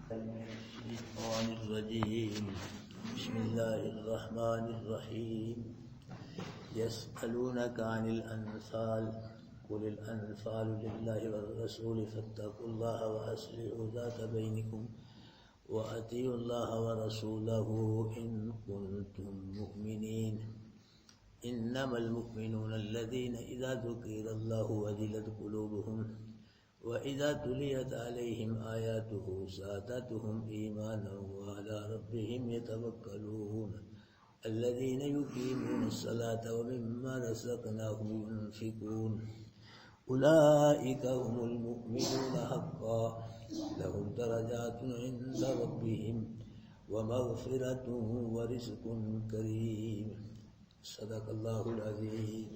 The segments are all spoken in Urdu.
الشيطان الرجيم بسم الله الرحمن الرحيم يسألونك عن الأنفال قل الأنفال لله والرسول فاتقوا الله وأصلحوا ذات بينكم وأطيعوا الله ورسوله إن كنتم مؤمنين إنما المؤمنون الذين إذا ذكر الله وجلت قلوبهم وَإِذَا تُلِيَتْ عَلَيْهِمْ آيَاتُهُ زَادَتْهُمْ إِيمَانًا وَعَلَى رَبِّهِمْ يَتَوَكَّلُونَ الَّذِينَ يُقِيمُونَ الصَّلَاةَ وَمِمَّا رَزَقْنَاهُمْ يُنْفِقُونَ أُولَئِكَ هُمُ الْمُؤْمِنُونَ حَقًّا لَهُمْ دَرَجَاتٌ عِندَ رَبِّهِمْ وَمَغْفِرَةٌ وَرِزْقٌ كَرِيمٌ صدق اللہ العظیم۔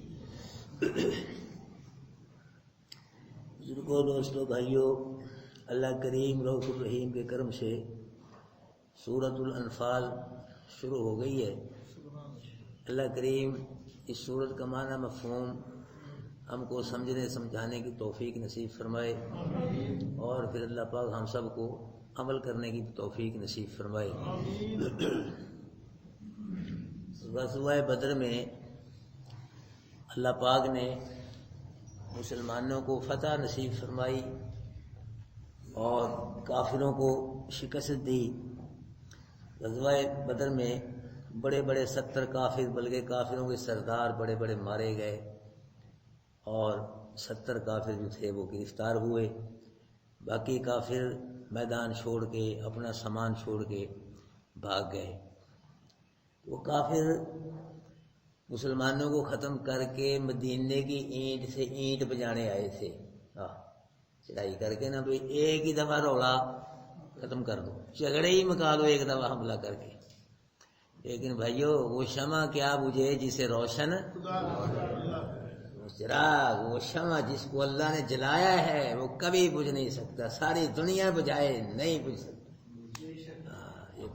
بزرگوں، دوستوں، بھائیوں، اللہ کریم رؤوف الرحیم کے کرم سے سورۃ الانفال شروع ہو گئی ہے۔ اللہ کریم اس سورت کا معنی مفہوم ہم کو سمجھنے سمجھانے کی توفیق نصیب فرمائے اور پھر اللہ پاک ہم سب کو عمل کرنے کی توفیق نصیب فرمائے۔ غزوہ بدر میں اللہ پاک نے مسلمانوں کو فتح نصیب فرمائی اور کافروں کو شکست دی۔ غزوہ بدر میں بڑے بڑے 70 کافر، بلکہ کافروں کے سردار بڑے بڑے مارے گئے اور 70 کافر جو تھے وہ گرفتار ہوئے۔ باقی کافر میدان چھوڑ کے، اپنا سامان چھوڑ کے بھاگ گئے۔ وہ کافر مسلمانوں کو ختم کر کے مدینے کی اینٹ سے اینٹ بجانے آئے تھے، چڑھائی کر کے نا، بھائی ایک ہی دفعہ رولا ختم کر دو، جھگڑے ہی مکا دو ایک دفعہ حملہ کر کے۔ لیکن بھائیو، وہ شمع کیا بجھے جسے روشن چراغ، وہ شمع جس کو اللہ نے جلایا ہے وہ کبھی بجھ نہیں سکتا، ساری دنیا بجھائے نہیں بجھ سکتا۔ یہ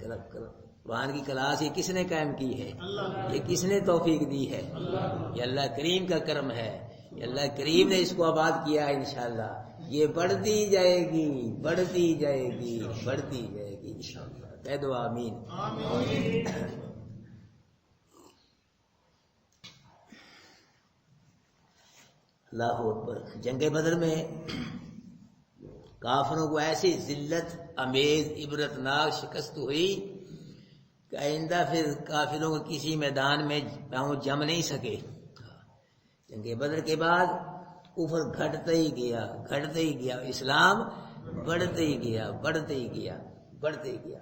قرآن کی کلاس یہ کس نے قائم کی ہے؟ یہ کس نے توفیق دی ہے؟ یہ اللہ کریم کا کرم ہے۔ یہ اللہ کریم نے اس کو آباد کیا ہے۔ انشاءاللہ یہ بڑھتی جائے گی، بڑھتی جائے گی، بڑھتی جائے گی انشاءاللہ۔ کہہ دو آمین۔ اللہ اکبر۔ جنگ بدر میں کافروں کو ایسی ذلت امیز عبرتناک شکست ہوئی کہ آئندہ پھر کافروں کو کسی میدان میں پاؤں جم نہیں سکے۔ جنگ بدر کے بعد کفر گھٹتا ہی گیا، گھٹتا ہی گیا، اسلام بڑھتے ہی گیا، بڑھتے ہی گیا، بڑھتے ہی گیا۔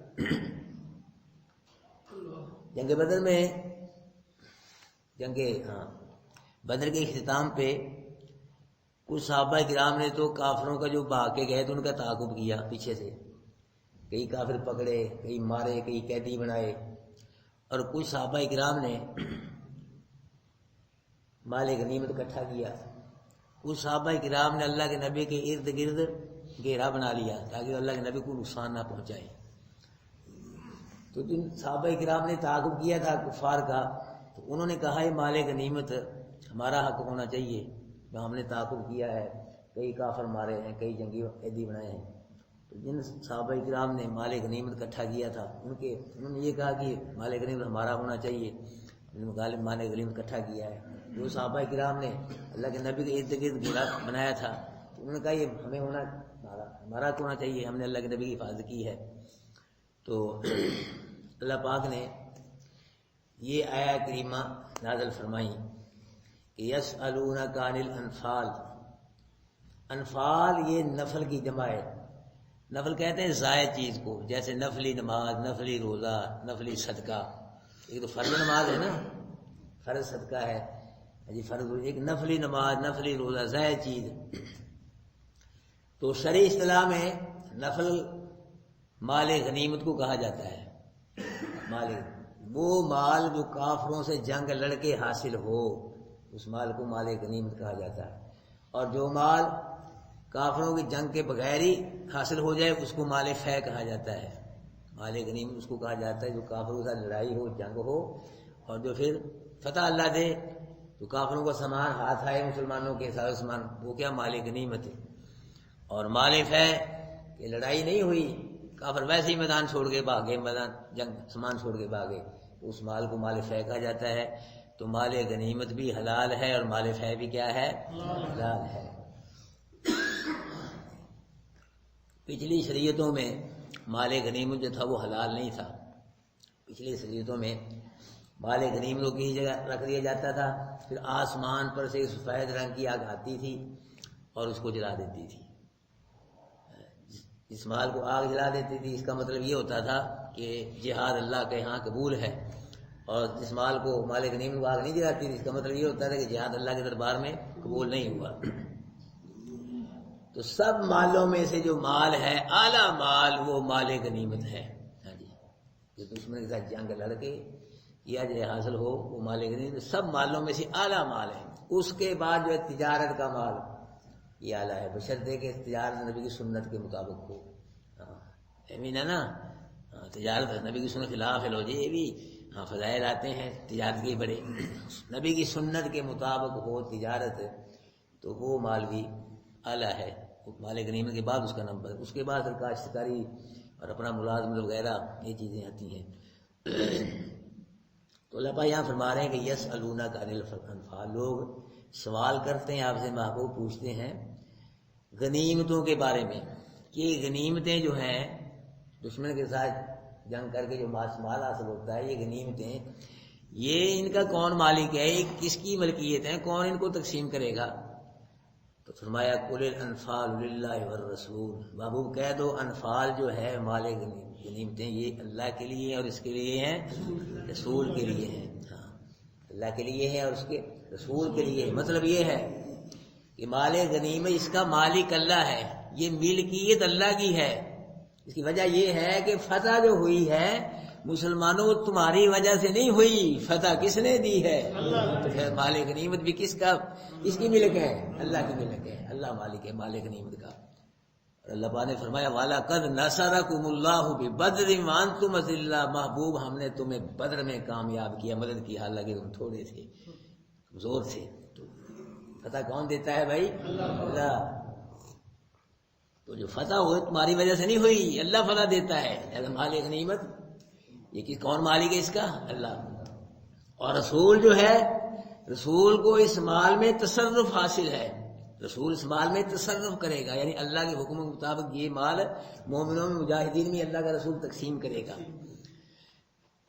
جنگ بدر میں بدر کے اختتام پہ کچھ صحابہ کرام نے تو کافروں کا جو بھاگ کے گئے تو ان کا تعاقب کیا پیچھے سے، کئی کافر پکڑے، کئی مارے، کئی قیدی بنائے، اور کچھ صحابہ کرام نے مال غنیمت اکٹھا کیا۔ کچھ صحابہ کرام نے اللہ کے نبی کے ارد گرد گھیرا بنا لیا تاکہ اللہ کے نبی کو نقصان نہ پہنچائے۔ تو جن صحابہ کرام نے تعاقب کیا تھا کفار کا، تو انہوں نے کہا یہ مال غنیمت ہمارا حق ہونا چاہیے، ہم نے تعاقب کیا ہے، کئی کافر مارے ہیں، کئی جنگی قیدی بنائے ہیں۔ جن صحابہ کرام نے مال غنیمت اکٹھا کیا تھا انہوں نے یہ کہا کہ مال غنیمت ہمارا ہونا چاہیے، مال غنیمت اکٹھا کیا ہے۔ جو صحابہ کرام نے اللہ کے نبی کے ارد گرد گھیرا بنایا تھا انہوں نے کہا یہ ہمیں ہمارا ہونا چاہیے، ہم نے اللہ کے نبی کی حفاظت کی ہے۔ تو اللہ پاک نے یہ آیت کریمہ نازل فرمائی کہ یسألونک عن الانفال۔ انفال یہ نفل کی جمع ہے۔ نفل کہتے ہیں زائد چیز کو، جیسے نفلی نماز، نفلی روزہ، نفلی صدقہ۔ ایک تو فرض نماز ہے نا، فرض صدقہ ہے جی، فرض ایک نفلی نماز، نفلی روزہ، زائد چیز۔ تو شرعی اصطلاح میں نفل مال غنیمت کو کہا جاتا ہے۔ وہ مال جو کافروں سے جنگ لڑ کے حاصل ہو اس مال کو مال غنیمت کہا جاتا ہے، اور جو مال کافروں کی جنگ کے بغیر ہی حاصل ہو جائے اس کو مال فے کہا جاتا ہے۔ مال غنیمت اس کو کہا جاتا ہے جو کافروں کے ساتھ لڑائی ہو، جنگ ہو، اور جو پھر فتح اللہ دے تو کافروں کا سامان ہاتھ آئے، مسلمانوں کے سارے سامان، وہ کیا مال غنیمت ہے۔ اور مال فے کہ لڑائی نہیں ہوئی، کافر ویسے ہی میدان چھوڑ کے بھاگے، میدان جنگ سامان چھوڑ کے بھاگے، اس مال کو مال فے کہا جاتا ہے۔ تو مال غنیمت بھی حلال ہے اور مال فے بھی کیا ہے؟ حلال ہے۔ پچھلی شریعتوں میں مال غنیمت جو تھا وہ حلال نہیں تھا۔ پچھلی شریعتوں میں مال غنیمت کو کسی جگہ رکھ دیا جاتا تھا، پھر آسمان پر سے سفید رنگ کی آگ آتی تھی اور اس کو جلا دیتی تھی۔ اس مال کو آگ جلا دیتی تھی، اس کا مطلب یہ ہوتا تھا کہ جہاد اللہ کے ہاں قبول ہے، اور جس مال کو مال غنیمت کو آگ نہیں جلاتی تھی، اس کا مطلب یہ ہوتا تھا کہ جہاد اللہ کے دربار میں قبول نہیں ہوا۔ تو سب مالوں میں سے جو مال ہے اعلیٰ مال وہ مال غنیمت ہے۔ ہاں جی، جو دشمن کے ساتھ جنگ لڑ کے یا جو حاصل ہو وہ مال غنیمت سب مالوں میں سے اعلیٰ مال ہے۔ اس کے بعد جو ہے تجارت کا مال یہ اعلیٰ ہے، بشرطے کہ تجارت نبی کی سنت کے مطابق ہو۔ امین ہے نا، تجارت نبی کی سنت خلاف ہے، لو جی یہ بھی فضائل آتے ہیں تجارت کے بڑے، نبی کی سنت کے مطابق ہو تجارت تو وہ مال بھی اعلیٰ ہے، مال غنیمت کے بعد اس کا نمبر، اس کے بعد کاشتکاری اور اپنا ملازمت وغیرہ یہ چیزیں آتی ہیں۔ تو اللہ پاک یہاں فرما رہے ہیں کہ یسألونک عن الانفال، لوگ سوال کرتے ہیں آپ سے، محبوب پوچھتے ہیں غنیمتوں کے بارے میں کہ غنیمتیں جو ہیں دشمن کے ساتھ جنگ کر کے جو مال حاصل ہوتا ہے، یہ غنیمتیں یہ ان کا کون مالک ہے، یہ کس کی ملکیت ہے، کون ان کو تقسیم کرے گا؟ تو فرمایا قل الانفال للہ والرسول، محبوب کہہ دو انفال جو ہے مال غنیمتیں یہ اللہ کے لیے اور اس کے لیے ہیں، رسول کے لیے ہیں۔ ہاں، اللہ کے لیے ہے اور اس کے رسول کے لیے۔ مطلب یہ ہے کہ مال غنیمت اس کا مالک اللہ ہے، یہ ملکیت اللہ کی ہے۔ اس کی وجہ یہ ہے کہ فتح جو ہوئی ہے مسلمانوں تمہاری وجہ سے نہیں ہوئی، فتح کس نے دی ہے؟ تو پھر مال غنیمت بھی کس کا، اس کی ملک ہے؟ اللہ کی ملک ہے، اللہ مالک ہے مال غنیمت کا۔ اور اللہ پاک نے فرمایا وَلَقَدْ نَصَرَكُمُ اللَّهُ بِبَدْرٍ وَأَنْتُمْ أَذِلَّةٌ، محبوب ہم نے تمہیں بدر میں کامیاب کیا، مدد کی، حالانکہ تم تھوڑے تھے، کمزور تھے۔ تو فتح کون دیتا ہے بھائی؟ اللہ۔ تو جو فتح ہوئی تمہاری وجہ سے نہیں ہوئی، اللہ فتح دیتا ہے۔ مال غنیمت یہ کون مالک ہے اس کا؟ اللہ۔ اور رسول جو ہے، رسول کو اس مال میں تصرف حاصل ہے، رسول اس مال میں تصرف کرے گا، یعنی اللہ کے حکم کے مطابق یہ مال مومنوں میں مجاہدین میں اللہ کا رسول تقسیم کرے گا۔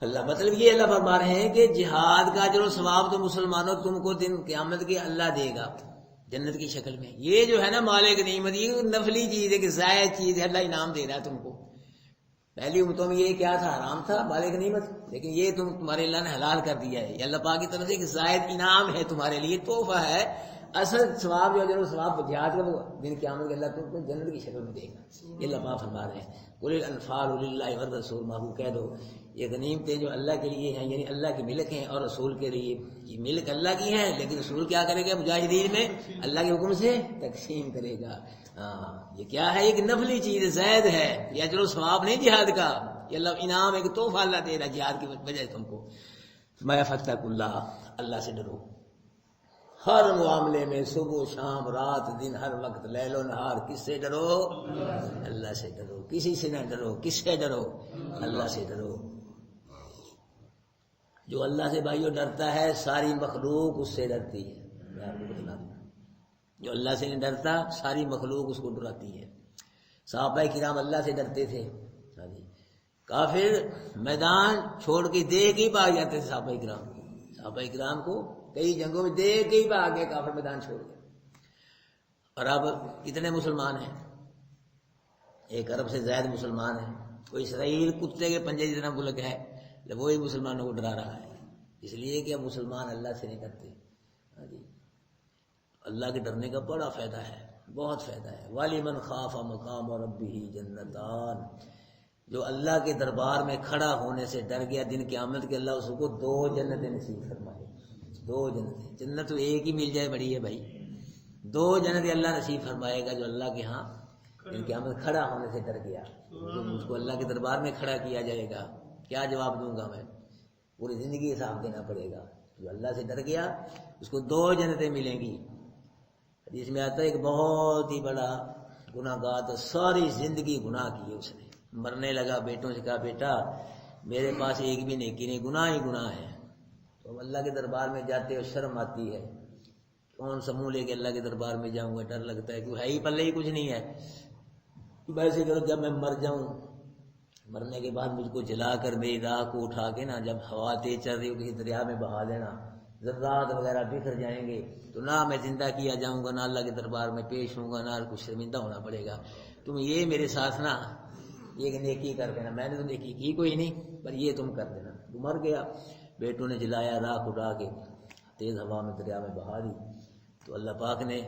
اللہ مطلب یہ اللہ فرما رہے ہیں کہ جہاد کا اجر و ثواب تو مسلمانوں تم کو دن قیامت کے اللہ دے گا جنت کی شکل میں۔ یہ جو ہے نا مال غنیمت یہ نفلی چیز ہے کہ زائد چیز ہے، اللہ انعام دے رہا ہے تم کو۔ پہلی امتوں میں یہ کیا تھا؟ حرام تھا مال غنیمت، لیکن یہ تمہارے اللہ نے حلال کر دیا ہے، یہ اللہ پاک کی طرف سے ایک زائد انعام ہے تمہارے لیے، تحفہ ہے۔ اصل ثواب جو اجر و ثواب جہاد کا وہ دن قیامت کے اللہ تم کو جنت کی شکل میں دے گا، یہ اللہ پاک فرما رہے ہیں۔ قل الانفال للہ والرسول، محبوب کہہ دو یہ غنیمتیں جو اللہ کے لیے ہیں، یعنی اللہ کی ملک ہیں، اور رسول کے لیے، یہ ملک اللہ کی ہیں، لیکن رسول کیا کرے گا؟ مجاہدین میں اللہ کے حکم سے تقسیم کرے گا۔ یہ کیا ہے؟ ایک نفلی چیز زائد ہے، یہ اجر و ثواب نہیں جہاد کا، یہ اللہ انعام ایک تحفہ اللہ دے رہا ہے جہاد کی وجہ سے تم کو۔ میں فتقوا اللہ، اللہ سے ڈرو ہر معاملے میں، صبح شام رات دن ہر وقت لیل و نہار، کس سے ڈرو؟ اللہ سے ڈرو، کسی سے نہ ڈرو، کس سے ڈرو؟ اللہ سے ڈرو۔ جو اللہ سے بھائیو ڈرتا ہے ساری مخلوق اس سے ڈرتی ہے، میں آپ کو بتلا دوں، جو اللہ سے نہیں ڈرتا ساری مخلوق اس کو ڈراتی ہے۔ صحابہ کرام اللہ سے ڈرتے تھے، کافر میدان چھوڑ کے دیکھ ہی بھاگ جاتے تھے صحابہ کرام کو کئی جنگوں میں دیکھ ہی بھاگ گئے کافر میدان چھوڑ کے۔ اور اب کتنے مسلمان ہیں؟ 1 ارب سے زائد مسلمان ہیں۔ کوئی اسرائیل کتے کے پنجے جتنا ملک ہے، وہی مسلمانوں کو ڈرا رہا ہے، اس لیے کہ اب مسلمان اللہ سے نہیں ڈرتے۔ اللہ کے ڈرنے کا بڑا فائدہ ہے، بہت فائدہ ہے۔ وَلِمَنْ خَافَ مَقَامَ رَبِّهِ جَنَّتَانِ، جو اللہ کے دربار میں کھڑا ہونے سے ڈر گیا دن قیامت کے، اللہ اس کو 2 جنتیں نصیب فرمائے، 2 جنتیں۔ جنت تو ایک ہی مل جائے بڑی ہے بھائی، 2 جنتیں اللہ نصیب فرمائے گا جو اللہ کے ہاں دن قیامت کھڑا ہونے سے ڈر گیا، اس کو اللہ کے دربار میں کھڑا کیا جائے گا۔ کیا جواب دوں گا میں؟ پوری زندگی حساب دینا پڑے گا۔ جو اللہ سے ڈر گیا اس کو 2 جنتیں ملیں گی۔ حدیث میں آتا ہے ایک بہت ہی بڑا گناہ گار تھا، ساری زندگی گناہ کیے اس نے، مرنے لگا بیٹوں سے کہا بیٹا میرے پاس ایک بھی نیکی نہیں، گناہ ہی گناہ ہے. تو اب اللہ کے دربار میں جاتے ہو شرم آتی ہے، کون سا منہ لے کے اللہ کے دربار میں جاؤں گا، ڈر لگتا ہے کہ ہے ہی پلے ہی کچھ نہیں ہے. ویسے کرو جب میں مر جاؤں، مرنے کے بعد مجھ کو جلا کر میری راہ کو اٹھا کے نا جب ہوا تیز چل رہی ہو کسی دریا میں بہا دینا، ذرات وغیرہ بکھر جائیں گے تو نہ میں زندہ کیا جاؤں گا، نہ اللہ کے دربار میں پیش ہوں گا، نہ کچھ شرمندہ ہونا پڑے گا. تم یہ میرے ساتھ نا یہ نیکی کر دینا، میں نے تو نیکی کی کوئی نہیں پر یہ تم کر دینا. تو مر گیا. بیٹوں نے جلایا، راکھ اٹھا کے تیز ہوا میں دریا میں بہا دی. تو اللہ پاک نے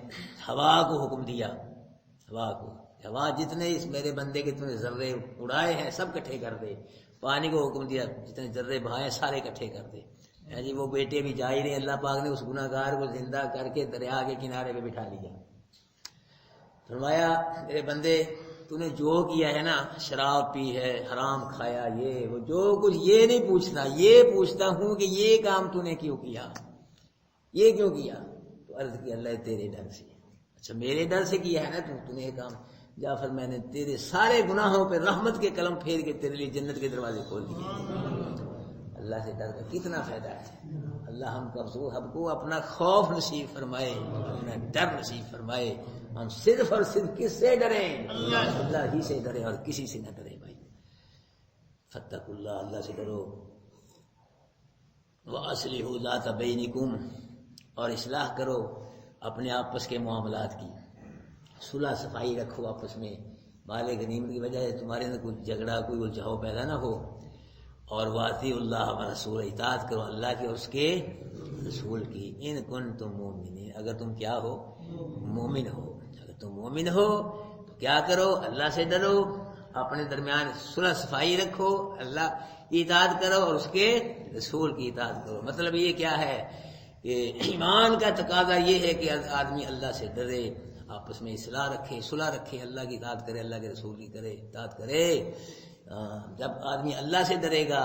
ہوا کو حکم دیا، ہوا کو، ہوا جتنے اس میرے بندے کے تم نے ذرے اڑائے ہیں سب کٹھے کر دے. پانی کو حکم دیا جتنے ذرے بہائے سارے کٹھے کر دے. جی وہ بیٹے بھی جا ہی رہے، اللہ پاک نے اس گناہ گار کو زندہ کر کے دریا کے کنارے پہ بٹھا لیا. فرمایا میرے بندے تو نے جو کیا ہے نا، شراب پی ہے، حرام کھایا، یہ وہ جو کچھ یہ نہیں پوچھتا، یہ پوچھتا ہوں کہ یہ کام تو نے کیوں کیا، یہ کیوں کیا؟ تو عرض کی اللہ تیرے ڈر سے. اچھا میرے ڈر سے کیا ہے نا تو نے یہ کام؟ جعفر میں نے تیرے سارے گناہوں پہ رحمت کے قلم پھیر کے تیرے لیے جنت کے دروازے کھول دیے. اللہ سے ڈر کا کتنا فائدہ ہے. اللہ ہم کو اپنا خوف نصیب فرمائے، اپنا ڈر نصیب فرمائے. ہم صرف اور صرف کس سے ڈریں؟ اللہ ہی سے ڈریں اور کسی سے نہ ڈریں. بھائی فتقوا اللہ، اللہ سے ڈرو. وَأَصْلِحُوا ذَاتَ بَيْنِكُمْ، اور اصلاح کرو اپنے آپس کے معاملات کی، صلح صفائی رکھو آپس میں. مال غنیمت کی وجہ سے تمہارے اندر کوئی جھگڑا کوئی الجھاؤ پیدا نہ ہو. اور وَأَطِیعُوا اللَّهَ وَرَسُولَهُ، اطاعت کرو اللہ کی اور اس کے رسول کی. ان کنتم مؤمنین، اگر تم کیا ہو؟ مومن ہو. اگر تم مومن ہو تو کیا کرو؟ اللہ سے ڈرو، اپنے درمیان صلح صفائی رکھو، اللہ کی اطاعت کرو اور اس کے رسول کی اطاعت کرو. مطلب یہ کیا ہے کہ ایمان کا تقاضا یہ ہے کہ آدمی اللہ سے ڈرے، آپس میں اصلاح رکھے، صلح رکھے، اللہ کی اطاعت کرے، اللہ کے رسول کی کرے اطاعت کرے. جب آدمی اللہ سے ڈرے گا،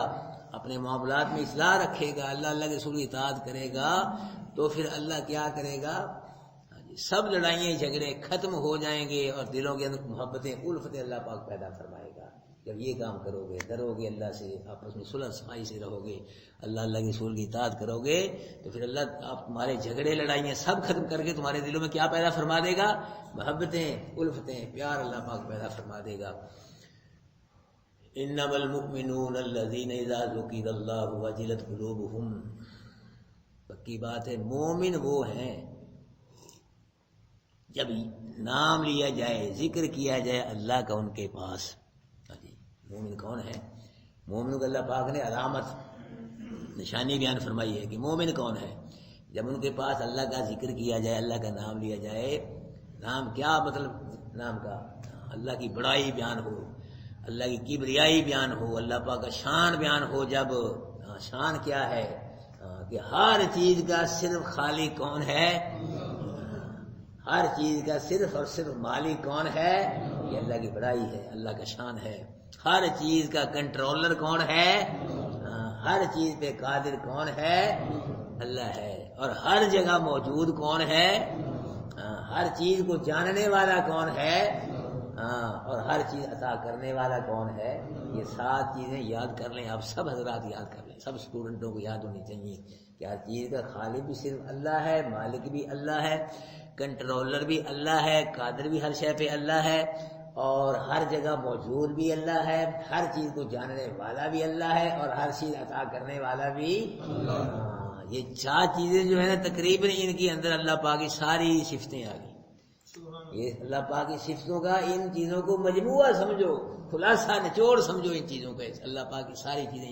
اپنے معاملات میں اصلاح رکھے گا، اللہ کے رسول کی اطاعت کرے گا، تو پھر اللہ کیا کرے گا؟ سب لڑائیاں جھگڑے ختم ہو جائیں گے اور دلوں کے اندر محبتیں الفتیں اللہ پاک پیدا فرمائے گا. جب یہ کام کرو گے، ڈرو گے اللہ سے، آپس میں صلح صفائی سے رہو گے، اللہ کے رسول کی اطاعت کرو گے، تو پھر اللہ آپ تمہارے جھگڑے لڑائیاں سب ختم کر کے تمہارے دلوں میں کیا پیدا فرما دے گا؟ محبتیں، الفتیں، پیار اللہ پاک پیدا فرما دے گا. انما المؤمنون الذین اذا ذکر اللہ وجلت قلوبہم، پکی بات ہے مومن وہ ہیں جب نام لیا جائے، ذکر کیا جائے اللہ کا ان کے پاس. مومن کون ہے؟ مومن کو اللہ پاک نے علامت نشانی بیان فرمائی ہے کہ مومن کون ہے. جب ان کے پاس اللہ کا ذکر کیا جائے، اللہ کا نام لیا جائے. نام کیا مطلب؟ نام کا اللہ کی بڑائی بیان ہو، اللہ کی کبریائی بیان ہو، اللہ پاک کا شان بیان ہو. جب شان کیا ہے کہ ہر چیز کا صرف خالق کون ہے؟ ہر چیز کا صرف اور صرف مالک کون ہے؟ یہ اللہ کی بڑائی ہے، اللہ کا شان ہے. ہر چیز کا کنٹرولر کون ہے؟ ہر چیز پہ قادر کون ہے؟ اللہ ہے. اور ہر جگہ موجود کون ہے؟ ہر چیز کو جاننے والا کون ہے؟ اور ہر چیز عطا کرنے والا کون ہے؟ یہ 7 چیزیں یاد کر لیں آپ، سب حضرات یاد کر لیں، سب اسٹوڈنٹوں کو یاد ہونی چاہیے کہ ہر چیز کا خالق بھی صرف اللہ ہے، مالک بھی اللہ ہے، کنٹرولر بھی اللہ ہے، قادر بھی ہر شے پہ اللہ ہے، اور ہر جگہ موجود بھی اللہ ہے، ہر چیز کو جاننے والا بھی اللہ ہے، اور ہر چیز عطا کرنے والا بھی. یہ 4 چیزیں جو ہے نا تقریباً ان کے اندر اللہ پاک کی ساری صفتیں آ گئی. یہ اللہ پاک کی صفتوں کا ان چیزوں کو مجموعہ سمجھو، خلاصہ نچوڑ سمجھو ان چیزوں کا. اللہ پاک کی ساری چیزیں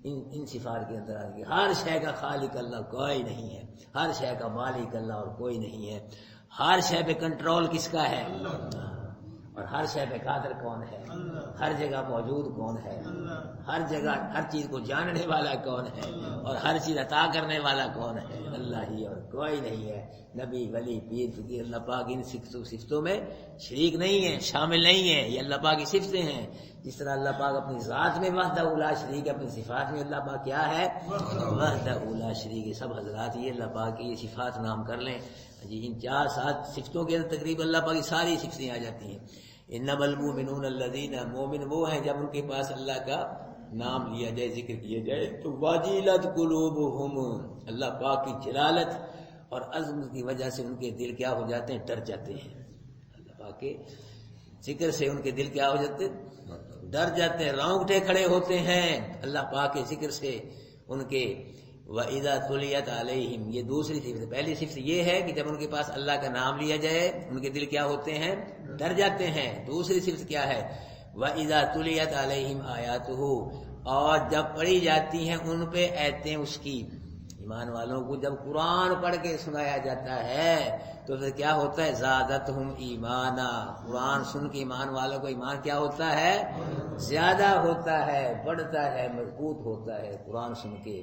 ان صفات کے اندر آ گئی. ہر شے کا خالق اللہ کوئی نہیں ہے، ہر شے کا مالک اللہ اور کوئی نہیں ہے. ہر شے پہ کنٹرول کس کا ہے؟ اور ہر شے پہ قادر کون ہے؟ ہر جگہ موجود کون ہے؟ ہر جگہ ہر چیز کو جاننے والا کون ہے؟ اور ہر چیز عطا کرنے والا کون ہے؟ اللہ ہی اور کوئی نہیں ہے. نبی ولی پیر فقیر اللہ پاک ان صفتوں میں شریک نہیں ہیں، شامل نہیں ہیں. یہ اللہ پاک کی صفتیں ہیں. جس طرح اللہ پاک اپنی ذات میں وحدہ لا شریک ہے، اپنی صفات میں اللہ پاک کیا ہے؟ وحدہ لا شریک ہے. سب حضرات یہ اللہ پاک کی یہ صفات نام کر لیں جی. ان 4-7 صفتوں کے اندر تقریباً اللہ پاک کی ساری صفتیں آ جاتی ہیں. انما المؤمنون الذین، مومن وہ ہیں جب ان کے پاس اللہ کا نام لیا جائے، ذکر کیا جائے تو واجلت قلوبہم، اللہ پاک کی جلالت اور عظمت کی وجہ سے ان کے دل کیا ہو جاتے ہیں؟ ڈر جاتے ہیں۔ اللہ پاک کے ذکر سے ان کے دل کیا ہو جاتے ہیں؟ ڈر جاتے ہیں، رونگٹے کھڑے ہوتے ہیں اللہ پاک کے ذکر سے ان کے۔ وَإِذَا تُلِيَتْ عَلَيْهِمْ، یہ دوسری صفت، پہلی صفت یہ ہے کہ جب ان کے پاس اللہ کا نام لیا جائے ان کے دل کیا ہوتے ہیں؟ ڈر جاتے ہیں۔ دوسری صفت کیا ہے؟ وَإِذَا تُلِيَتْ عَلَيْهِمْ آيَاتُهُ، اور جب پڑھی جاتی ہیں ان پہ آیتیں اس کی، ایمان والوں کو جب قرآن پڑھ کے سنایا جاتا ہے تو پھر کیا ہوتا ہے؟ زادتہم ایمانا، قرآن سن کے ایمان والوں کو ایمان کیا ہوتا ہے؟ زیادہ ہوتا ہے، بڑھتا ہے، مضبوط ہوتا ہے قرآن سن کے۔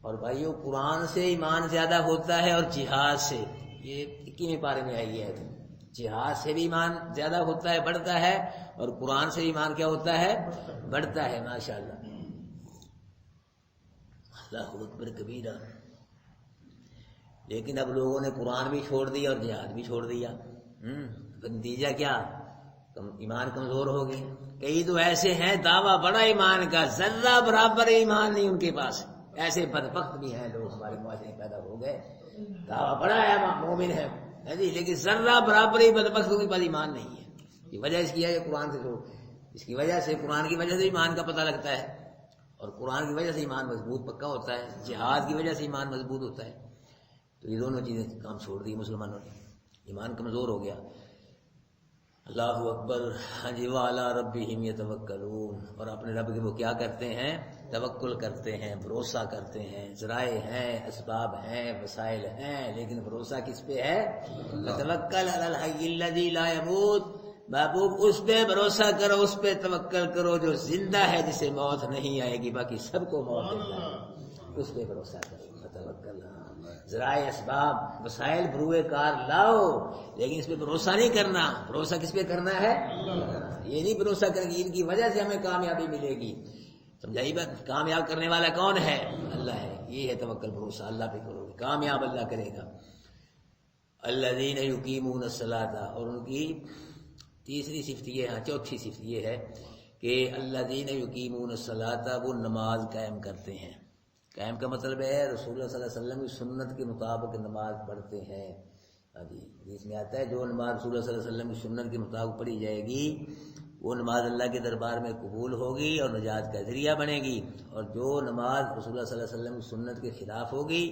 اور بھائیو قرآن سے ایمان زیادہ ہوتا ہے اور جہاد سے، یہ 21ویں پارے میں آئی ہے، جہاد سے بھی ایمان زیادہ ہوتا ہے، بڑھتا ہے، اور قرآن سے ایمان کیا ہوتا ہے؟ بڑھتا ہے۔ ماشاءاللہ، اللہ اکبر کبیرہ۔ لیکن اب لوگوں نے قرآن بھی چھوڑ دیا اور جہاد بھی چھوڑ دیا، نتیجہ کیا؟ ایمان کمزور ہو گئے۔ کئی تو ایسے ہیں دعویٰ بڑا ایمان کا، ذرہ برابر ایمان نہیں ان کے پاس، ایسے بدبخت بھی ہیں لوگ ہمارے معاشرے میں پیدا ہو گئے، دعویٰ بڑا ہے، مومن ہے جی، لیکن ذرہ برابر ہی بدبخت کے پاس ایمان نہیں ہے۔ یہ وجہ اس کی ہے کہ قرآن سے اس کی وجہ سے، قرآن کی وجہ سے ایمان کا پتہ لگتا ہے، اور قرآن کی وجہ سے ایمان مضبوط پکا ہوتا ہے، جہاد کی وجہ سے ایمان مضبوط ہوتا ہے۔ تو یہ دونوں چیزیں کام چھوڑ دی مسلمانوں نے، ایمان کمزور ہو گیا۔ اللہ اکبر۔ ہاں جی، وعلی ربہم یتوکلون، اور اپنے رب کے وہ کیا کرتے ہیں؟ توکل کرتے ہیں، بھروسہ کرتے ہیں۔ ذرائع ہیں، اسباب ہیں، وسائل ہیں، لیکن بھروسہ کس پہ ہے؟ توکل علی الحی الذی لا یموت، محبوب اس پہ بھروسہ کرو، اس پہ توکل کرو جو زندہ ہے، جسے موت نہیں آئے گی، باقی سب کو موت دیتا ہے، اس پہ بھروسہ کرو۔ توکل، ذرائع، اسباب، وسائل بروئے کار لاؤ، لیکن اس پہ بھروسہ نہیں کرنا۔ بھروسہ کس پہ کرنا ہے؟ یہ نہیں بھروسہ کریں گے ان کی وجہ سے ہمیں کامیابی ملے گی، سمجھائی بات؟ کامیاب کرنے والا کون ہے؟ اللہ ہے۔ یہ ہے توکل، بھروسہ اللہ پہ کرو گے، کامیاب اللہ کرے گا۔ الذین یقیمون الصلاۃ، اور ان کی تیسری صفت یہ ہے، چوتھی صفت یہ ہے کہ الذین یقیمون الصلاۃ، وہ نماز قائم کرتے ہیں۔ قائم کا مطلب ہے رسول اللہ صلی اللہ علیہ وسلم کی سنت کے مطابق نماز پڑھتے ہیں۔ حدیث میں آتا ہے جو نماز رسول اللہ صلی اللہ علیہ وسلم کی سنت کے مطابق پڑھی جائے گی وہ نماز اللہ کے دربار میں قبول ہوگی اور نجات کا ذریعہ بنے گی، اور جو نماز رسول اللہ صلی اللہ علیہ وسلم کی سنت کے خلاف ہوگی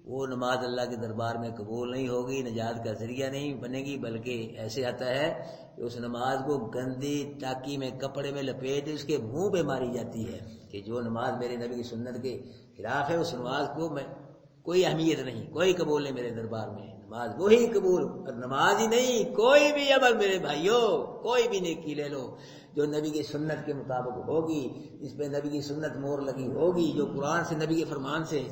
وہ نماز اللہ کے دربار میں قبول نہیں ہوگی، نجات کا ذریعہ نہیں بنے گی، بلکہ ایسے آتا ہے کہ اس نماز کو گندی ٹاکی میں کپڑے میں لپیٹ اس کے منہ پہ ماری جاتی ہے کہ جو نماز میرے نبی کی سنت کے خلاف ہے اس نماز کو میں کوئی اہمیت نہیں، کوئی قبول نہیں میرے دربار میں، نماز وہی قبول، اور نماز ہی نہیں کوئی بھی عمل میرے بھائیوں، کوئی بھی نیکی لے لو جو نبی کی سنت کے مطابق ہوگی، اس پہ نبی کی سنت مور لگی ہوگی، جو قرآن سے نبی کے فرمان سے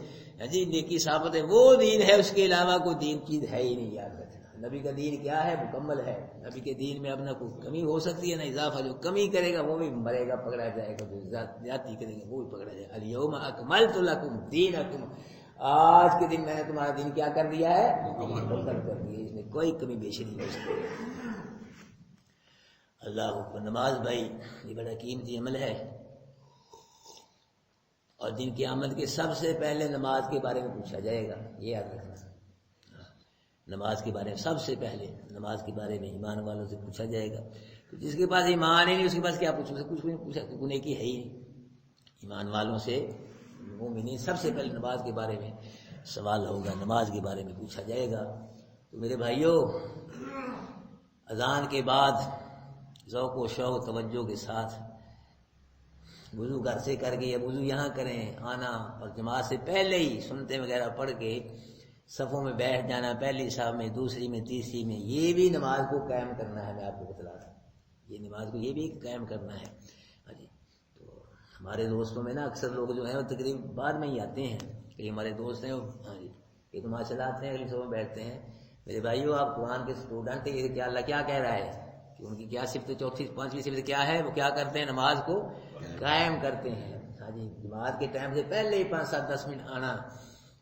جی نیکی ثابت ہے، وہ دین ہے، اس کے علاوہ کوئی دین چیز ہے ہی نہیں۔ یاد رکھنا نبی کا دین کیا ہے؟ مکمل ہے۔ نبی کے دین میں اب نہ کوئی کمی ہو سکتی ہے نہ اضافہ، جو کمی کرے گا وہ بھی مرے گا، پکڑا جائے گا، جو زیادتی کرے گا وہ بھی پکڑا جائے گا۔ الیوم اکملت لکم دینکم، آج کے دن میں نے تمہارا دین کیا کر دیا ہے؟ مکمل کر دیا، اس میں کوئی کمی بیشی نہیں ہو سکتی۔ اللہ اکبر۔ نماز بھائی یہ بڑا قیمتی عمل ہے، اور دن کی آمد کے سب سے پہلے نماز کے بارے میں پوچھا جائے گا، یہ یاد رکھنا۔ نماز کے بارے میں سب سے پہلے نماز کے بارے میں ایمان والوں سے پوچھا جائے گا۔ تو جس کے پاس ایمان ہی نہیں اس کے پاس کیا پوچھو؟ کچھ بھی نہیں پوچھا، گناہ کی ہے ہی نہیں۔ ایمان والوں سے مومنین سب سے پہلے نماز کے بارے میں سوال ہوگا، نماز کے بارے میں پوچھا جائے گا۔ تو میرے بھائیوں، اذان کے بعد ذوق و شوق توجہ کے ساتھ وضو گھر سے کر کے یا وضو یہاں کریں، آنا اور جماعت سے پہلے ہی سنتے وغیرہ پڑھ کے صفوں میں بیٹھ جانا، پہلی صف میں، دوسری میں، تیسری میں، یہ بھی نماز کو قائم کرنا ہے۔ میں آپ کو بتلا رہا ہوں یہ نماز کو یہ بھی قائم کرنا ہے۔ تو ہمارے دوستوں میں نا اکثر لوگ جو ہیں وہ تقریباً بعد میں ہی آتے ہیں، کہ ہمارے دوست ہیں یہ نماز چلاتے ہیں، اگلی صف میں بیٹھتے ہیں۔ میرے بھائیو، آپ قرآن کے اسٹوڈنٹ ہیں، یہ کیا اللہ کیا کہہ رہا ہے کہ ان کی کیا صفت، چوتھی پانچویں صفت کیا ہے؟ وہ کیا کرتے ہیں؟ نماز کو قائم کرتے ہیں۔ جماعت کے ٹائم سے پہلے ہی 5-7-10 منٹ آنا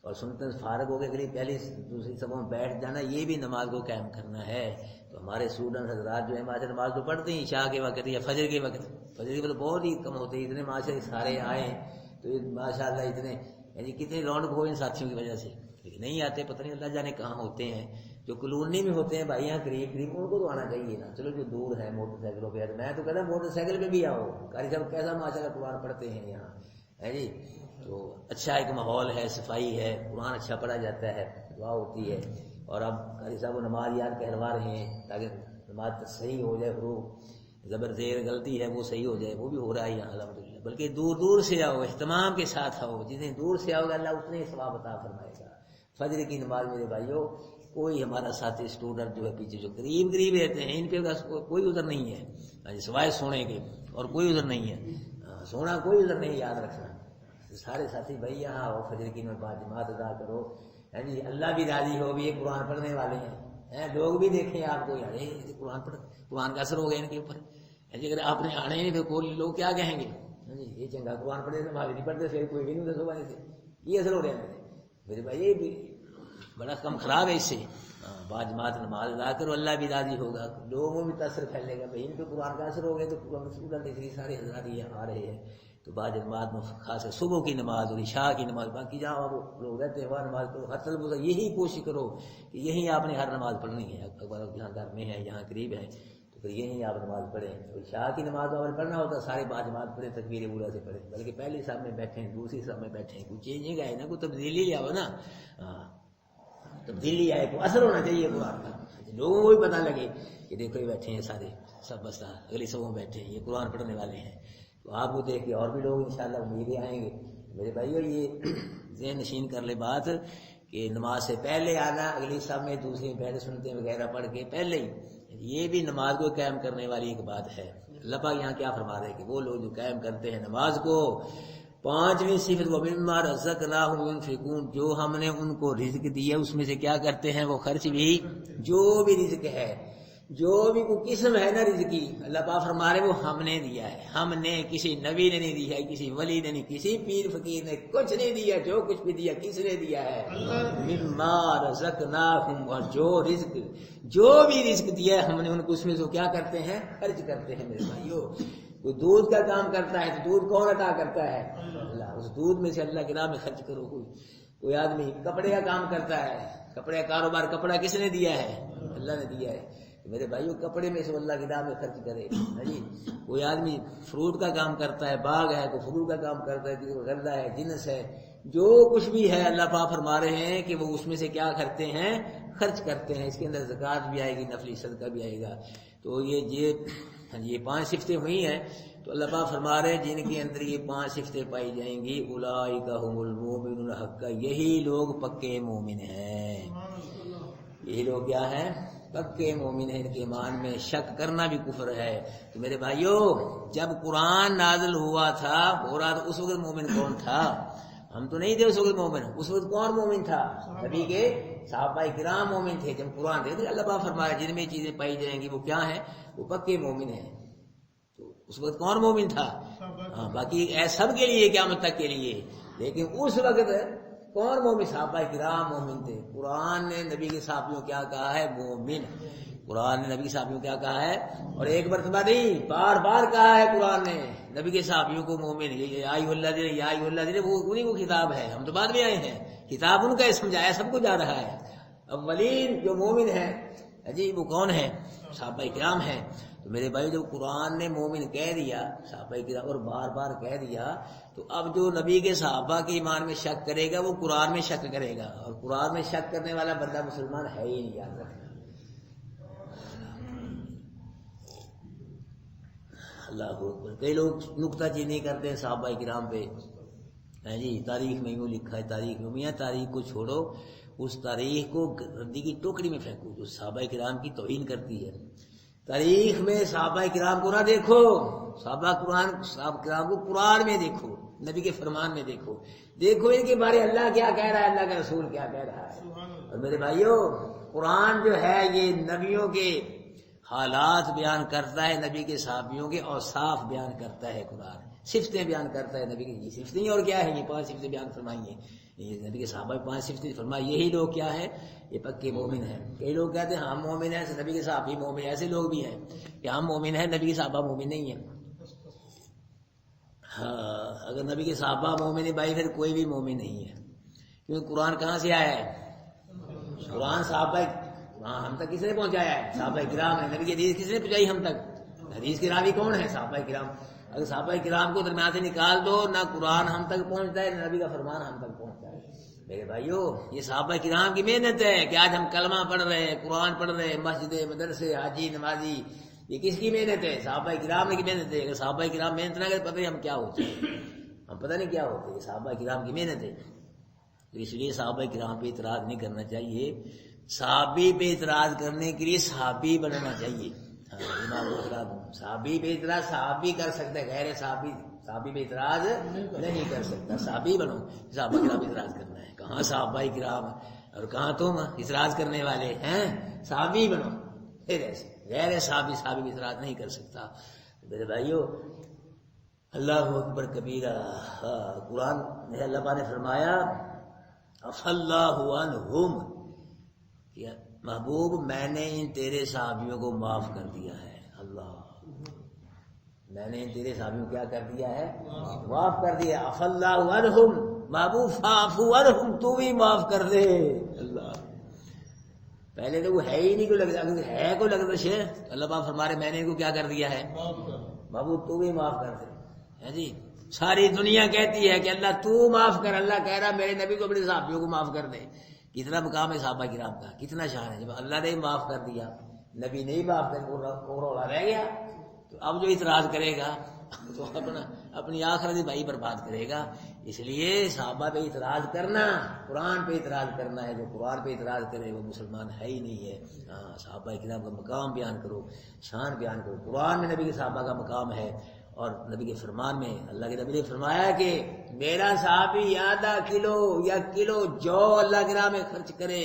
اور سنتے فارغ ہو کے قریب پہلی دوسری صفوں میں بیٹھ جانا، یہ بھی نماز کو قائم کرنا ہے۔ تو ہمارے اسٹوڈنٹ حضرات جو ہے ماشاء نماز تو پڑھتے ہیں عشاء کے وقت یا فجر کے وقت، فجر کے وقت بہت ہی کم ہوتے ہیں، اتنے ماشاء سارے آئے تو ماشاء اللہ اتنے یعنی کتنے رونق ہو ان ساتھیوں کی وجہ سے، لیکن نہیں آتے، پتہ نہیں اللہ جانے کہاں ہوتے ہیں۔ جو کلونی میں ہوتے ہیں بھائی یہاں قریب ان کو تو آنا چاہیے نا، چلو جو دور ہے موٹر سائیکلوں پہ، میں تو کہتا ہوں موٹر سائیکل پہ بھی آؤ، قاری صاحب کیسا ماشاء اللہ قرآن پڑھتے ہیں یہاں ہے جی، تو اچھا ایک ماحول ہے، صفائی ہے، قرآن اچھا پڑھا جاتا ہے، دعا ہوتی ہے۔ اور اب قاری صاحب وہ نماز یاد کہلوا رہے ہیں تاکہ نماز صحیح ہو جائے، حروف زبر زیر غلطی ہے وہ صحیح ہو جائے، وہ بھی ہو رہا ہے یہاں الحمدللہ۔ بلکہ دور دور سے آؤ، اہتمام کے ساتھ آؤ، جتنے دور سے آؤ گے اللہ اتنے ثواب عطا فرمائے گا۔ فجر کی نماز میرے بھائیوں، کوئی ہمارا ساتھی اسٹوڈنٹ جو ہے پیچھے جو قریب قریب رہتے ہیں ان پہ کوئی عذر نہیں ہے سوائے سونے کے، اور کوئی عذر نہیں ہے، سونا کوئی عذر نہیں، یاد رکھنا۔ سارے ساتھی بھائی یہاں آؤ، فجر کی نماز جماعت ادا کرو، ہے جی، اللہ بھی راضی ہو، بھی یہ قرآن پڑھنے والے ہیں، لوگ بھی دیکھیں آپ کو، یار قرآن پڑھ، قرآن کا اثر ہو گیا ان کے اوپر، اگر آپ نے آنے نہیں تو لوگ کیا کہیں گے، یہ چنگا قرآن پڑھے نماز نہیں پڑھتے، پھر کوئی بھی نہیں دسو بھائی سے یہ اثر ہو رہا ہے میرے بھائی، یہ بھی بڑا کم خراب ہے اس سے۔ با جماعت نماز ادا کرو، اللہ بھی راضی ہوگا، لوگوں میں تاثر پھیلے گا، بھائی ان پہ قرآن کا اثر ہو گیا تو اسٹوڈنٹ اس لیے سارے حضرات یہ آ رہے ہیں۔ تو با جماعت میں خاص صبح کی نماز اور عشاء کی نماز، باقی جہاں آپ لوگ رہتے ہیں وہاں نماز کرو، ہر طلب یہی کوشش کرو کہ یہیں آپ نے ہر نماز پڑھنی ہے، اگر یہاں گھر میں ہے یہاں قریب ہے تو پھر یہیں آپ نماز پڑھیں۔ عشاء کی نماز اگر پڑھنا ہوتا سارے با جماعت پڑھیں، تکبیر اولیٰ سے پڑھیں، بلکہ پہلی صف میں بیٹھیں، دوسری صف میں بیٹھیں، کوئی چینجنگ آئے نا، کوئی تبدیلی آؤ نا، تبدیلی آئے، کو اثر ہونا چاہیے قرآن کا، لوگوں کو بھی پتہ لگے کہ دیکھو یہ بیٹھے ہیں سارے سب بستہ اگلی صفوں میں بیٹھے ہیں، یہ قرآن پڑھنے والے ہیں، تو آپ کو دیکھ کے اور بھی لوگ انشاءاللہ امیدیں آئیں گے۔ میرے بھائیو یہ ذہن نشین کر لے بات کہ نماز سے پہلے آنا، اگلی صف میں دوسری پہلے سنتے وغیرہ پڑھ کے پہلے ہی، یہ بھی نماز کو قائم کرنے والی ایک بات ہے۔ اللہ پاک یہاں کیا فرما رہے ہیں کہ وہ لوگ جو قائم کرتے ہیں نماز کو، پانچویں صفت وَمِمَّا رَزَقْنَاهُمْ يُنْفِقُونَ، جو ہم نے ان کو رزق دیا اس میں سے کیا کرتے ہیں وہ خرچ بھی، جو بھی رزق ہے، جو بھی کوئی قسم ہے نا رزق کی، اللہ پاک فرما رہے وہ ہم نے دیا ہے، ہم نے، کسی نبی نے نہیں دیا ہے، کسی ولی نے نہیں، کسی پیر فقیر نے کچھ نہیں دیا، جو کچھ بھی دیا کس نے دیا ہے، مِمَّا رَزَقْنَاهُمْ، اور جو رزق، جو بھی رزق دیا ہے ہم نے ان کو اس میں سے کیا کرتے ہیں، خرچ کرتے ہیں۔ میرے بھائیو کوئی دودھ کا کام کرتا ہے تو دودھ کون عطا کرتا ہے، اللہ، اس دودھ میں سے اللہ کی راہ میں خرچ کرو۔ کوئی آدمی کپڑے کا کام کرتا ہے، کپڑے کا کاروبار، کپڑا کس نے دیا ہے، اللہ نے دیا ہے، میرے بھائیو کپڑے میں سے اللہ کی راہ میں خرچ کرے جی۔ کوئی آدمی فروٹ کا کام کرتا ہے، باغ ہے، کوئی فروٹ کا کام کرتا ہے، کوئی غلہ ہے، جنس ہے، جو کچھ بھی ہے اللہ پاک فرما رہے ہیں کہ وہ اس میں سے کیا کرتے ہیں، خرچ کرتے ہیں۔ اس کے اندر زکوٰۃ بھی آئے گی، نفلی صدقہ بھی آئے گا۔ تو یہ پانچ صفتیں ہوئی ہیں، تو اللہ پاک فرما رہے ہیں جن کے اندر یہ پانچ صفتیں پائی جائیں گی، اولئک هم المؤمنون حقا، یہی لوگ پکے مومن ہیں۔ یہی لوگ کیا ہیں، پکے مومن ہیں، ان کے ایمان میں شک کرنا بھی کفر ہے۔ تو میرے بھائیو جب قرآن نازل ہوا تھا ہو رہا تو اس وقت مومن کون تھا، ہم تو نہیں تھے اس وقت مومن، اس وقت کون مومن تھا، نبی کے صحابہ کرام مومن تھے جب قرآن تھے۔ تو اللہ پاک فرما رہے جن میں چیزیں پائی جائیں گی وہ کیا ہیں، وہ پکے مومن ہیں۔ تو اس وقت کون مومن تھا، باقی سب کے لیے قیامت تک کے لیے، لیکن اس وقت کون مومن، صحابہ کرام مومن تھے۔ قرآن نے نبی کے صحابیوں کیا کہا ہے، مومن، قرآن نے نبی کے صحابیوں کیا کہا ہے، اور ایک مرتبہ نہیں بار بار کہا ہے قرآن نے نبی کے صحابیوں کو مومن، یا ایھا الذین، وہ انہی کو خطاب ہے، ہم تو بعد میں آئے ہیں، خطاب ان کا سمجھایا سب کو جا رہا ہے۔ اولین جو مومن ہے جی وہ کون ہے، صحابہ کرام ہیں۔ تو میرے بھائی جب قرآن نے مومن کہہ دیا صحابہ کرام اور بار بار کہہ دیا، تو اب جو نبی کے صحابہ کے ایمان میں شک کرے گا وہ قرآن میں شک کرے گا، اور قرآن میں شک کرنے والا بندہ مسلمان ہے ہی نہیں، یاد رکھنا۔ اللہ اکبر۔ کئی لوگ نکتہ چینی کرتے ہیں صحابہ کرام پہ، جی تاریخ میں یوں لکھا ہے، تاریخ میں، میاں تاریخ کو چھوڑو، اس تاریخ کو ردی کی ٹوکری میں پھینکو جو صحابہ کرام کی توہین کرتی ہے۔ تاریخ میں صحابہ کرام کو نہ دیکھو، صحابہ کرام کو قرآن میں دیکھو، نبی کے فرمان میں دیکھو، دیکھو ان کے بارے اللہ کیا کہہ رہا ہے، اللہ کا رسول کیا کہہ رہا ہے۔ اور میرے بھائیو قرآن جو ہے یہ نبیوں کے حالات بیان کرتا ہے نبی کے صحابیوں کے، اور صاف بیان کرتا ہے قرآن، صفتیں بیان کرتا ہے نبی کی، یہ صفتیں اور کیا ہے، یہ 5 صفتیں بیان فرمائی ہیں، یہ نبی کے صحابہ 5 صفتیں فرمائی، یہی لوگ کیا ہے، یہ پکے مومن ہیں۔ کئی لوگ کہتے ہیں ہم مومن ہیں، نبی کے صحابی مومن ہیں، ایسے لوگ بھی ہیں کہ ہم مومن ہیں، نبی کے صحابہ مومن نہیں ہیں۔ ہاں، اگر نبی کے صحابہ مومن ہے بھائی، پھر کوئی بھی مومن نہیں ہے، کیونکہ قرآن کہاں سے آیا ہے؟ قرآن صحابہ، ہاں ہم تک کس نے پہنچایا ہے؟ صحابہ کرام نے۔ نبی کی حدیث کس نے پہنچائی ہم تک؟ حدیث کے راوی کون ہے؟ صحابہ کرام۔ اگر صحابہ کرام کو درمیان سے نکال دو، نہ قرآن ہم تک پہنچتا ہے، نہ نبی کا فرمان ہم تک پہنچتا ہے۔ میرے بھائیو، یہ صحابہ کرام کی محنت ہے کہ آج ہم کلمہ پڑھ رہے ہیں، قرآن پڑھ رہے ہیں، مسجد مدرسے، حاجی نمازی، یہ کس کی محنت ہے؟ صحابہ کرام کی محنت ہے۔ اگر صحابہ کرام محنت نہ کرے، پتہ نہیں ہم کیا ہوتے، ہم پتہ نہیں کیا ہوتے۔ یہ صحابہ کرام کی محنت ہے، تو اس لیے صحابہ کرام پہ اعتراض نہیں کرنا چاہیے۔ صحابی پہ اعتراض کرنے کے لیے صحابی بننا چاہیے۔ صحابی پہ اعتراض صحابی کر سکتا ہے، غیر صحابی پہ اعتراض نہیں کر سکتا۔ صحابی بنو، صحابہ کرام پہ اعتراض کرنا ہے، کہاں صحابہ کرام اور کہاں تم اعتراض کرنے والے ہیں؟ صحابی بنو، پھر ایسے غیر صحابی پہ اعتراض نہیں کر سکتا۔ میرے بھائیو، اللہ اکبر کبیرہ، قرآن میں اللہ پاک نے فرمایا اللہ عنہم، محبوب میں نے ان تیرے صحابیوں کو معاف کر دیا ہے۔ اللہ، میں نے ان تیرے صحابیوں کو کیا کر دیا ہے؟ معاف کر دیا۔ عفا اللہ عنہم، محبوب فاعف عنہم، تو بھی معاف کر دے۔ اللہ، پہلے تو وہ ہے ہی نہیں، کو لگتا ہے، کو لگتا شیخ، اللہ پاک فرما رہے میں نے ان کو کیا کر دیا ہے؟ محبوب تو بھی معاف کر دے۔ ہے جی، ساری دنیا کہتی ہے کہ اللہ تو معاف کر، اللہ کہہ رہا میرے نبی کو اپنے صحابیوں کو معاف کر دے۔ کتنا مقام ہے صحابہ کرام کا، کتنا شان ہے۔ جب اللہ نے معاف کر دیا، نبی نہیں معاف کر، وہ رولا رہ گیا، تو اب جو اعتراض کرے گا تو اپنی آخرت بھائی برباد کرے گا۔ اس لیے صحابہ پہ اعتراض کرنا، قرآن پہ اعتراض کرنا ہے، جو قرآن پہ اعتراض کرے وہ مسلمان ہے ہی نہیں ہے۔ ہاں، صحابہ کرام کا مقام بیان کرو، شان بیان کرو۔ قرآن میں نبی کے صحابہ کا مقام ہے، اور نبی کے فرمان میں اللہ کے نبی نے فرمایا کہ میرا صحابی آدھا کلو یا کلو جو اللہ کے راہ میں خرچ کرے،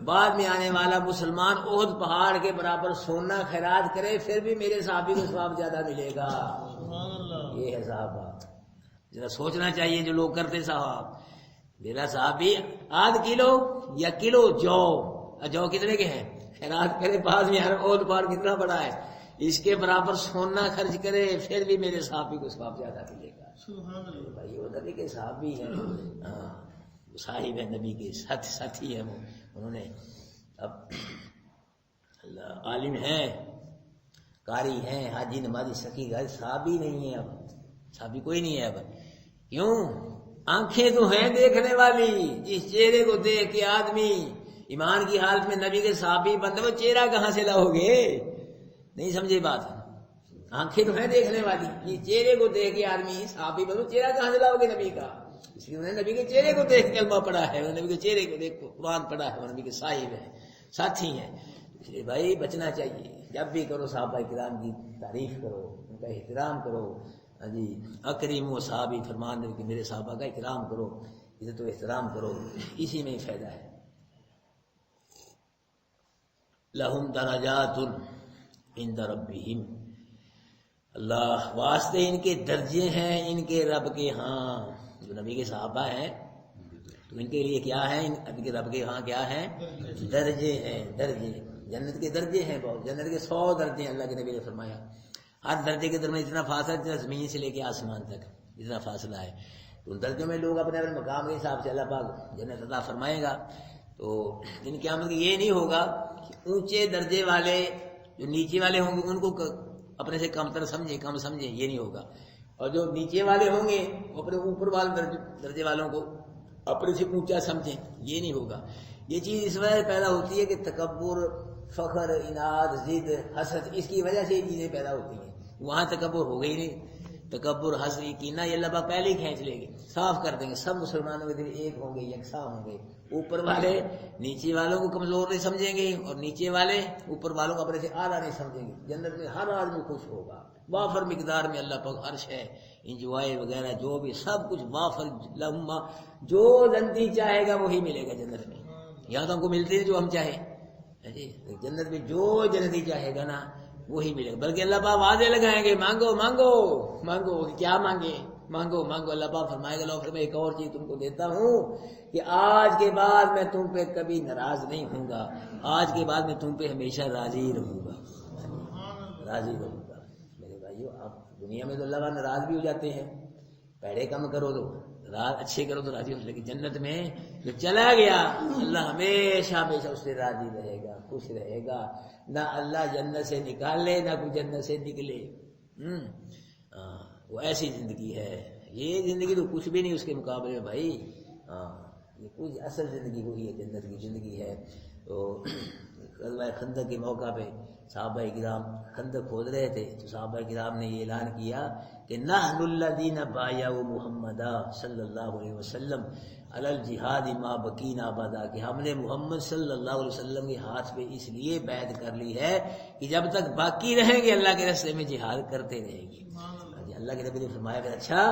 بعد میں آنے والا مسلمان احد پہاڑ کے برابر سونا خیرات کرے، پھر بھی میرے صحابی کو ثواب زیادہ ملے گا۔ یہ ہے صحابہ، ذرا سوچنا چاہیے جو لوگ کرتے صاحب، میرا صحابی آدھ کلو یا کلو جو کتنے کے ہیں خیرات کرے، بعد میں احد پہاڑ کتنا بڑا ہے، اس کے برابر سونا خرچ کرے، پھر بھی میرے صحابی کو ثواب زیادہ ملے گا۔ بھائی وہ نبی کے صحابی ہیں، صاحب ہے نبی کے، ساتھی ہیں، وہ انہوں نے اب عالم ہیں، قاری ہیں، حاجی نمازی سکی گھر، صحابی نہیں ہے، اب صحابی کوئی نہیں ہے اب۔ کیوں؟ آنکھیں تو ہیں دیکھنے والی، جس چہرے کو دیکھ کے آدمی ایمان کی حالت میں نبی کے صحابی بنتے، وہ چہرہ کہاں سے لاؤ گے؟ نہیں سمجھے بات؟ آنکھیں تو ہیں دیکھنے والی، یہ چہرے کو دیکھ کے آدمی صحابی بنو، چہرہ کہاں سے لاؤ گے نبی کا؟ اس لیے انہوں نے نبی کے چہرے کو دیکھ کلمہ پڑھا ہے، انہوں نے نبی کے چہرے کو دیکھ قرآن پڑھا ہے، وہ نبی کے صاحب ہیں، ساتھی ہیں۔ اس لیے بھائی بچنا چاہیے، جب بھی کرو صحابہ کرام کی تعریف کرو، ان کا احترام کرو۔ جی، اکریم و صحابی فرمان دے کہ میرے صحابہ کا احترام کرو، عزت و احترام کرو، اسی میں ہی فائدہ ہے۔ لہم درجات عند ربہم، اللہ واسطے ان کے درجے ہیں ان کے رب کے ہاں۔ جو نبی کے صحابہ ہیں تو ان کے لیے کیا ہے؟ ان کے رب کے ہاں کیا ہے؟ درجے ہیں، درجے، جنت کے درجے ہیں بہت، جنت کے 100 درجے ہیں، اللہ کے نبی نے فرمایا۔ ہر درجے کے درمیان اتنا فاصلہ جتنا زمین سے لے کے آسمان تک اتنا فاصلہ ہے، تو ان درجوں میں لوگ اپنے اپنے مقام کے حساب سے اللہ پاک جنت عطا فرمائے گا۔ تو دن قیامت یہ نہیں ہوگا کہ اونچے درجے والے جو نیچے والے ہوں گے ان کو اپنے سے کم تر سمجھیں، کم سمجھیں، یہ نہیں ہوگا، اور جو نیچے والے ہوں گے وہ اپنے اوپر والے درجے والوں کو اپنے سے اونچا سمجھیں، یہ نہیں ہوگا۔ یہ چیز اس وجہ سے پیدا ہوتی ہے کہ تکبر، فخر، اناد، ضد، حسد، اس کی وجہ سے یہ چیزیں پیدا ہوتی ہیں۔ وہاں تکبر ہو گئی نہیں، تکبر، حسد، کینہ یہ اللہ پاک پہلے ہی کھینچ لے گے، صاف کر دیں گے، سب مسلمانوں کے دل ایک ہوں گے، یکساں ہوں گے۔ اوپر والے نیچے والوں کو کمزور نہیں سمجھیں گے، اور نیچے والے اوپر والوں کو اپنے سے اعلیٰ نہیں سمجھیں گے۔ جنت میں ہر آدمی خوش ہوگا، وافر مقدار میں اللہ پاک عرش ہے، انجوائے وغیرہ جو بھی سب کچھ وافر، لہما جو جنتی چاہے گا وہی ملے گا جنت میں۔ یہاں تو ہم کو ملتے ہیں جو ہم چاہیں، جنت میں جو جنتی چاہے گا نا وہی ملے گا. بلکہ اللہ پاک وعدے لگائیں گے مانگو مانگو مانگو. کیا مانگے؟ مانگو مانگو. اللہ پاک فرمائے گا لو پھر میں ایک اور چیز تم کو دیتا ہوں کہ آج کے بعد میں تم پہ کبھی ناراض نہیں ہوں گا، آج کے بعد میں تم پہ ہمیشہ راضی رہوں گا، راضی رہوں گا. میرے بھائیو آپ دنیا میں تو اللہ کا ناراض بھی ہو جاتے ہیں، پیڑے کم کرو تو اچھے کرو تو راضی ہو، لیکن جنت میں جو چلا گیا اللہ ہمیشہ ہمیشہ اس سے راضی رہے گا، خوش رہے گا. نہ اللہ جنت سے نکال لے نہ کوئی جنت سے نکلے. وہ ایسی زندگی ہے. یہ زندگی تو کچھ بھی نہیں اس کے مقابلے میں بھائی. یہ کچھ اصل زندگی وہی ہے، جنت کی زندگی ہے. تو غزوہ خندق کے موقع پہ صحابہ کرام خندق کھود رہے تھے تو صحابہ کرام نے یہ اعلان کیا کہ نحن الذین بایعوا محمد صلی اللہ علیہ وسلم علی الجہاد ما بقینا ابدا، کہ ہم نے محمد صلی اللہ علیہ وسلم کے ہاتھ پہ اس لیے بیعت کر لی ہے کہ جب تک باقی رہیں گے اللہ کے راستے میں جہاد کرتے رہیں گے. اللہ کے نبی نے فرمایا کہ اچھا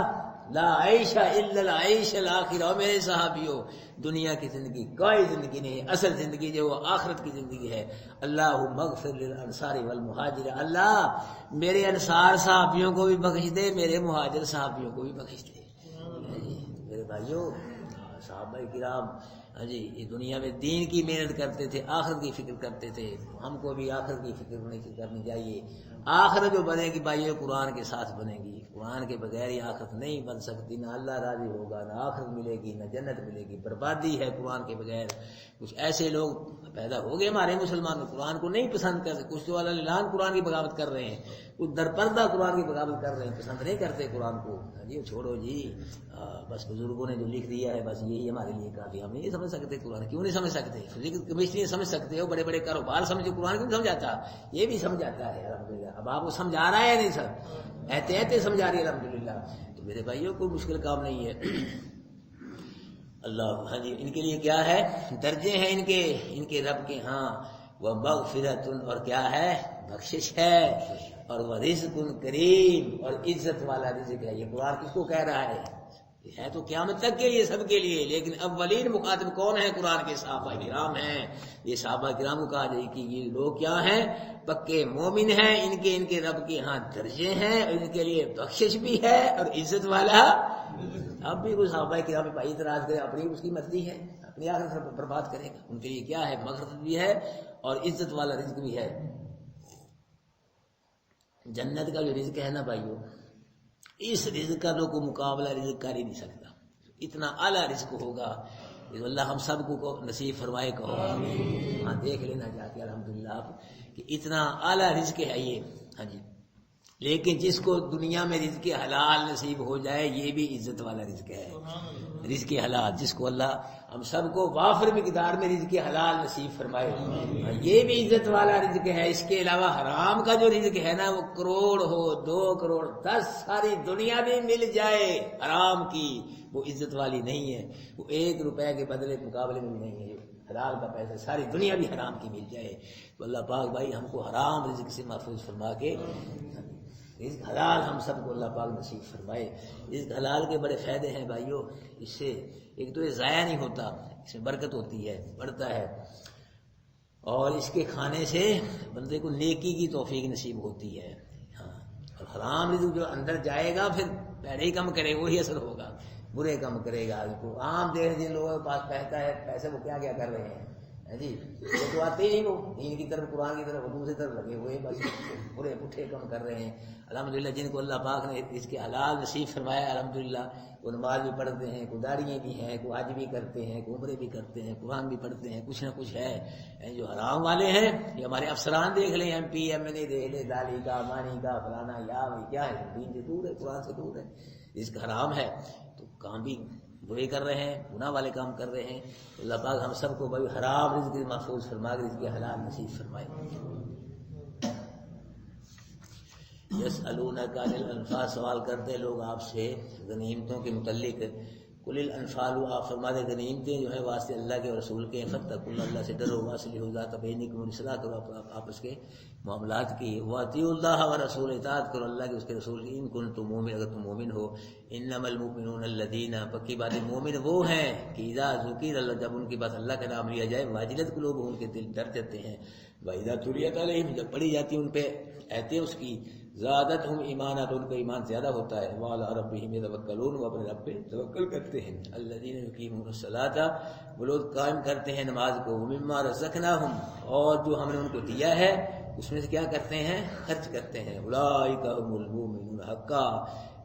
لا عیش الا العیش الاخر. اور میرے صحابیوں دنیا کی زندگی کوئی زندگی نہیں، اصل زندگی جو وہ آخرت کی زندگی ہے. اللہم اغفر للانصار والمہاجر، اللہ میرے انصار صحابیوں کو بھی بخش دے، میرے مہاجر صحابیوں کو بھی بخش دے. میرے بھائیوں صحابہ کرام جی یہ دنیا میں دین کی محنت کرتے تھے، آخرت کی فکر کرتے تھے. ہم کو بھی آخرت کی فکر کرنی چاہیے. آخرت جو بنے گی بھائی قرآن کے ساتھ بنے گی، قرآن کے بغیر یہ آخرت نہیں بن سکتی. نہ اللہ راضی ہوگا، نہ آخرت ملے گی، نہ جنت ملے گی. بربادی ہے قرآن کے بغیر. کچھ ایسے لوگ پیدا ہو گئے ہمارے مسلمان قرآن کو نہیں پسند کرتے. کچھ تو اعلان قرآن کی بغاوت کر رہے ہیں، کچھ درپردہ قرآن کی بغاوت کر رہے ہیں، پسند نہیں کرتے قرآن کو. جی چھوڑو جی، بس بزرگوں نے جو لکھ دیا ہے بس یہی ہمارے لیے کافی. ہم نہیں سمجھ سکتے قرآن. کیوں نہیں سمجھ سکتے؟ فزکس کیمسٹری سمجھ سکتے ہو، بڑے بڑے کاروبار سمجھو، قرآن کیوں نہیں سمجھاتا؟ یہ بھی سمجھاتا ہے الحمدللہ. اب آپ کو سمجھا رہا ہے نہیں سر، ایتے ایتے سمجھا رہی ہے الحمدللہ. تو میرے بھائیوں کوئی مشکل کام نہیں ہے. اللہ ہاں جی ان کے لیے کیا ہے؟ درجے ہیں ان کے رب کے ہاں. وہ مغفرت، اور کیا ہے؟ بخشش ہے. اور وہ رزق کریم، اور عزت والا رزق ہے. یہ قرآن کس کو کہہ رہا ہے؟ ہے تو قیامت تک کے لیے، سب کے لیے. لیکن اولین مخاطب کون ہے؟ قرآن کے صحابہ کرام ہیں. یہ صحابہ کرام کو کہا جائے کہ یہ لوگ کیا ہیں؟ پکے مومن ہیں. ان کے رب کے ہاں درجے ہیں، اور ان کے لیے بخشش بھی ہے اور عزت والا. اب بھی کوئی صحابہ کرام پہ بھائی اعتراض کرے، اپنی اس کی مرضی ہے، اپنی آخرت برباد کرے گا. ان کے لیے کیا ہے؟ مغفرت بھی ہے اور عزت والا رزق بھی ہے. جنت کا جو رزق ہے نا بھائیو، اس رزق کا تو کوئی مقابلہ رزق کر ہی نہیں سکتا. اتنا اعلیٰ رزق ہوگا. اللہ ہم سب کو نصیب فرمائے. کہو ہاں دیکھ لینا جا کے الحمدللہ آپ کہ اتنا اعلیٰ رزق ہے یہ. ہاں جی لیکن جس کو دنیا میں رزق حلال نصیب ہو جائے یہ بھی عزت والا رزق ہے. رزق حلال جس کو اللہ ہم سب کو وافر مقدار میں رزق حلال نصیب فرمائے، یہ بھی عزت والا رزق ہے. اس کے علاوہ حرام کا جو رزق ہے نا، وہ کروڑ ہو، 2 کروڑ، 10 ساری دنیا بھی مل جائے حرام کی، وہ عزت والی نہیں ہے. وہ 1 روپے کے بدلے مقابلے میں بھی نہیں ہے. حلال کا پیسہ ساری دنیا بھی حرام کی مل جائے. تو اللہ پاک بھائی ہم کو حرام رزق سے محفوظ فرما کے رزق حلال ہم سب کو اللہ پاک نصیب فرمائے. رزق حلال کے بڑے فائدے ہیں بھائیوں. اس سے ایک تو یہ ضائع نہیں ہوتا، اس میں برکت ہوتی ہے، بڑھتا ہے. اور اس کے کھانے سے بندے کو نیکی کی توفیق نصیب ہوتی ہے. ہاں اور حرام رزق جو اندر جائے گا پھر پیڑے ہی کم کرے، وہی اثر ہوگا، برے کم کرے گا. عام دیکھ جن لوگوں کے پاس پیسہ ہے، پیسے وہ کیا کیا کر رہے ہیں جی، وہ تو آتے ہی نہیں، وہ دین کی طرف قرآن کی طرف دوسری طرف لگے ہوئے، بس برے پٹھے کم کر رہے ہیں. الحمدللہ جن کو اللہ پاک نے اس کے حلال نصیب فرمایا الحمدللہ، وہ نماز بھی پڑھتے ہیں، کوئی داڑیاں بھی ہیں، کوئی حج بھی کرتے ہیں، کوئی عمرے بھی کرتے ہیں، قرآن بھی پڑھتے ہیں، کچھ نہ کچھ ہے. جو حرام والے ہیں یہ ہمارے افسران دیکھ لیں، M P M L A دیکھ لیں، دالی کا مانی کا فلانا، یا کیا ہے، دین سے دور ہے، قرآن سے دور ہے، اس کا حرام ہے تو کام بھی برے کر رہے ہیں، گناہ والے کام کر رہے ہیں. اللہ پاک ہم سب کو بھائی حرام رزق محفوظ فرما کے رزق حلال نصیب فرمائے. یسألونک عن الانفال، سوال کرتے لوگ آپ سے غنیمتوں کے متعلق. قل الانفال، آپ فرما دے غنیمتیں جو ہیں واسطے اللہ کے اور رسول کے، فتقوا اللہ سے ڈرو، واصلحوا ذات بینکم، اصلاح کرو آپس کے معاملات کی. واطیعوا اللہ ورسول، اطاعت کرو اللہ کے اس کے رسول کی. ان کنتم مؤمنین، اگر تم مومن ہو. انما المؤمنون الذین، پکی بات ہے مومن وہ ہیں کہ اذا ذکر اللہ، جب ان کی بات اللہ کا نام لیا جائے، واجلت قلوبہم، ان کے دل ڈر جاتے ہیں. واذا تلیت علیہم، جب پڑھی جاتی ان پہ ایتیں اس کی زادتہم ایمانا، تو ان کا ایمان زیادہ ہوتا ہے، وعلی ربہم یتوکلون، وہ اپنے رب پہ توکل کرتے ہیں، الذین یقیمون الصلاۃ، وہ لوگ قائم کرتے ہیں نماز کو، ومما رزقناہم، اور جو ہم نے ان کو دیا ہے اس میں سے کیا کرتے ہیں؟ خرچ کرتے ہیں، اولئک هم المؤمنون حقا،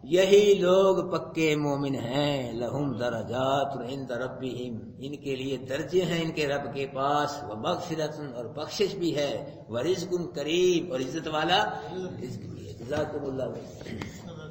یہی لوگ پکے مومن ہیں، لہم درجات عند ربہم، ان کے لیے درجے ہیں ان کے رب کے پاس، ومغفرۃ، اور بخشش بھی ہے، ورزق کریم، اور عزت والا رزق بھی ہے۔ جزاکم اللہ خیر۔